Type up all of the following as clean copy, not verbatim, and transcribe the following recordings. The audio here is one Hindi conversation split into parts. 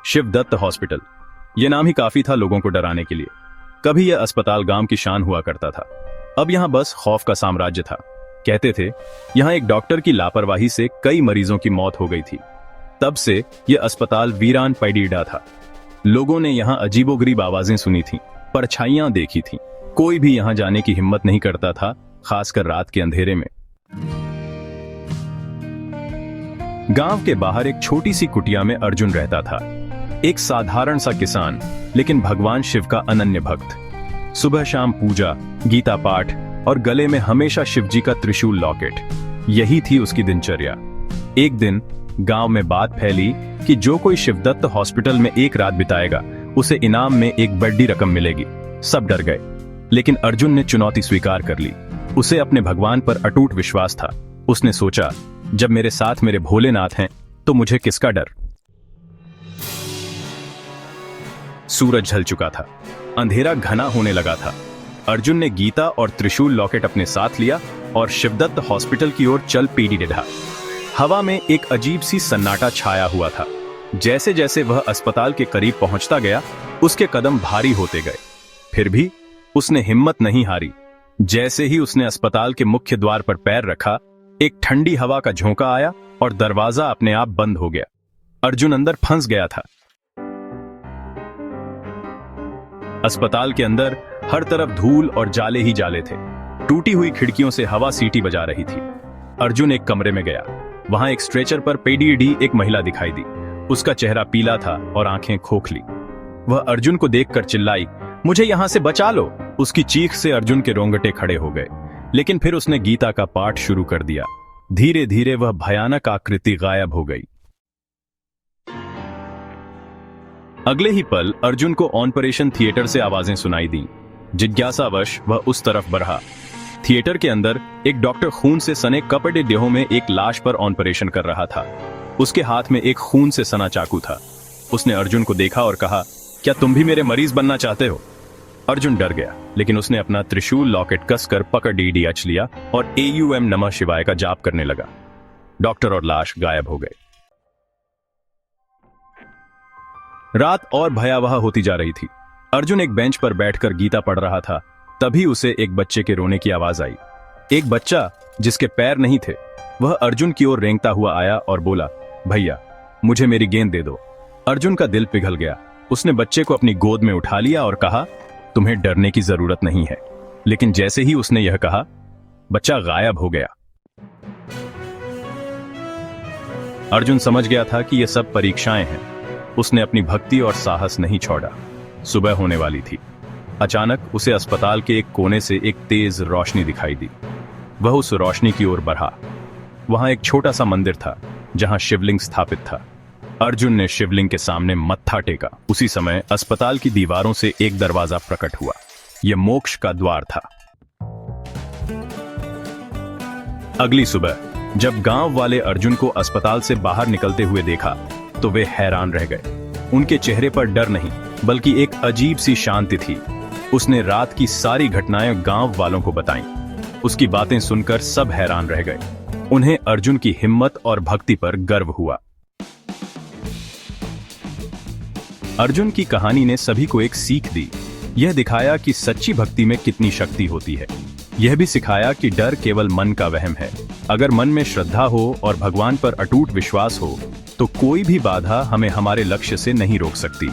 शिवदत्त हॉस्पिटल, ये नाम ही काफी था लोगों को डराने के लिए। कभी यह अस्पताल गांव की शान हुआ करता था, अब यहाँ बस खौफ का साम्राज्य था। कहते थे यहाँ एक डॉक्टर की लापरवाही से कई मरीजों की मौत हो गई थी। तब से यह अस्पताल वीरान पड़ीडा था। लोगों ने यहाँ अजीबोगरीब आवाजें सुनी थीं, परछाइयां देखी थीं। कोई भी यहाँ जाने की हिम्मत नहीं करता था, खासकर रात के अंधेरे में। गांव के बाहर एक छोटी सी कुटिया में अर्जुन रहता था, एक साधारण सा किसान, लेकिन भगवान शिव का अनन्य भक्त। सुबह शाम पूजा, गीता पाठ और गले में हमेशा शिवजी का त्रिशूल लॉकेट, यही थी उसकी दिनचर्या। एक दिन गांव में बात फैली कि जो कोई शिवदत्त हॉस्पिटल में एक रात बिताएगा उसे इनाम में एक बड़ी रकम मिलेगी। सब डर गए, लेकिन अर्जुन ने चुनौती स्वीकार कर ली। उसे अपने भगवान पर अटूट विश्वास था। उसने सोचा, जब मेरे साथ मेरे भोलेनाथ हैं तो मुझे किसका डर। सूरज ढल चुका था, अंधेरा घना होने लगा था। अर्जुन ने गीता और त्रिशूल लॉकेट अपने साथ लिया और शिवदत्त हॉस्पिटल की ओर चल पीढ़ा। हवा में एक अजीब सी सन्नाटा छाया हुआ था। जैसे जैसे वह अस्पताल के करीब पहुंचता गया, उसके कदम भारी होते गए। फिर भी उसने हिम्मत नहीं हारी। जैसे ही उसने अस्पताल के मुख्य द्वार पर पैर रखा, एक ठंडी हवा का झोंका आया और दरवाजा अपने आप बंद हो गया। अर्जुन अंदर फंस गया था। अस्पताल के अंदर हर तरफ धूल और जाले ही जाले थे। टूटी हुई खिड़कियों से हवा सीटी बजा रही थी। अर्जुन एक कमरे में गया। वहां एक स्ट्रेचर पर पेडी एक महिला दिखाई दी। उसका चेहरा पीला था और आंखें खोखली। वह अर्जुन को देखकर चिल्लाई, मुझे यहां से बचा लो। उसकी चीख से अर्जुन के रोंगटे खड़े हो गए, लेकिन फिर उसने गीता का पाठ शुरू कर दिया। धीरे धीरे वह भयानक आकृति गायब हो गई। अगले ही पल अर्जुन को ऑपरेशन थिएटर से आवाजें सुनाई दी। जिज्ञासावश वह उस तरफ बढ़ा। थिएटर के अंदर एक डॉक्टर खून से सने कपड़े देहों में एक लाश पर ऑपरेशन कर रहा था। उसके हाथ में एक खून से सना चाकू था। उसने अर्जुन को देखा और कहा, क्या तुम भी मेरे मरीज बनना चाहते हो? अर्जुन डर गया, लेकिन उसने अपना त्रिशूल लॉकेट कसकर पकड़ डीडीएच लिया और AUM नमः शिवाय का जाप करने लगा। डॉक्टर और लाश गायब हो गए। रात और भयावह होती जा रही थी। अर्जुन एक बेंच पर बैठकर गीता पढ़ रहा था। तभी उसे एक बच्चे के रोने की आवाज आई। एक बच्चा जिसके पैर नहीं थे, वह अर्जुन की ओर रेंगता हुआ आया और बोला, भैया मुझे मेरी गेंद दे दो। अर्जुन का दिल पिघल गया। उसने बच्चे को अपनी गोद में उठा लिया और कहा, तुम्हें डरने की जरूरत नहीं है। लेकिन जैसे ही उसने यह कहा, बच्चा गायब हो गया। अर्जुन समझ गया था कि यह सब परीक्षाएं हैं। उसने अपनी भक्ति और साहस नहीं छोड़ा। सुबह होने वाली थी। अचानक उसे अस्पताल के एक कोने से एक तेज रोशनी दिखाई दी। वह उस रोशनी की ओर बढ़ा। वहां एक छोटा सा मंदिर था जहां शिवलिंग स्थापित था। अर्जुन ने शिवलिंग के सामने मत्था टेका। उसी समय अस्पताल की दीवारों से एक दरवाजा प्रकट हुआ। यह मोक्ष का द्वार था। अगली सुबह जब गांव वाले अर्जुन को अस्पताल से बाहर निकलते हुए देखा तो वे हैरान रह गए। उनके चेहरे पर डर नहीं, बल्कि एक अजीब सी शांति थी। उसने रात की सारी घटनाएं गांव वालों को बताईं। उसकी बातें सुनकर सब हैरान रह गए। उन्हें अर्जुन की हिम्मत और भक्ति पर गर्व हुआ। अर्जुन की कहानी ने सभी को एक सीख दी। यह दिखाया कि सच्ची भक्ति में कितनी शक्ति होती है। यह भी सिखाया कि डर केवल मन का वहम है। अगर मन में श्रद्धा हो और भगवान पर अटूट विश्वास हो तो कोई भी बाधा हमें हमारे लक्ष्य से नहीं रोक सकती।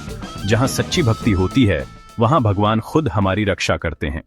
जहां सच्ची भक्ति होती है, वहां भगवान खुद हमारी रक्षा करते हैं।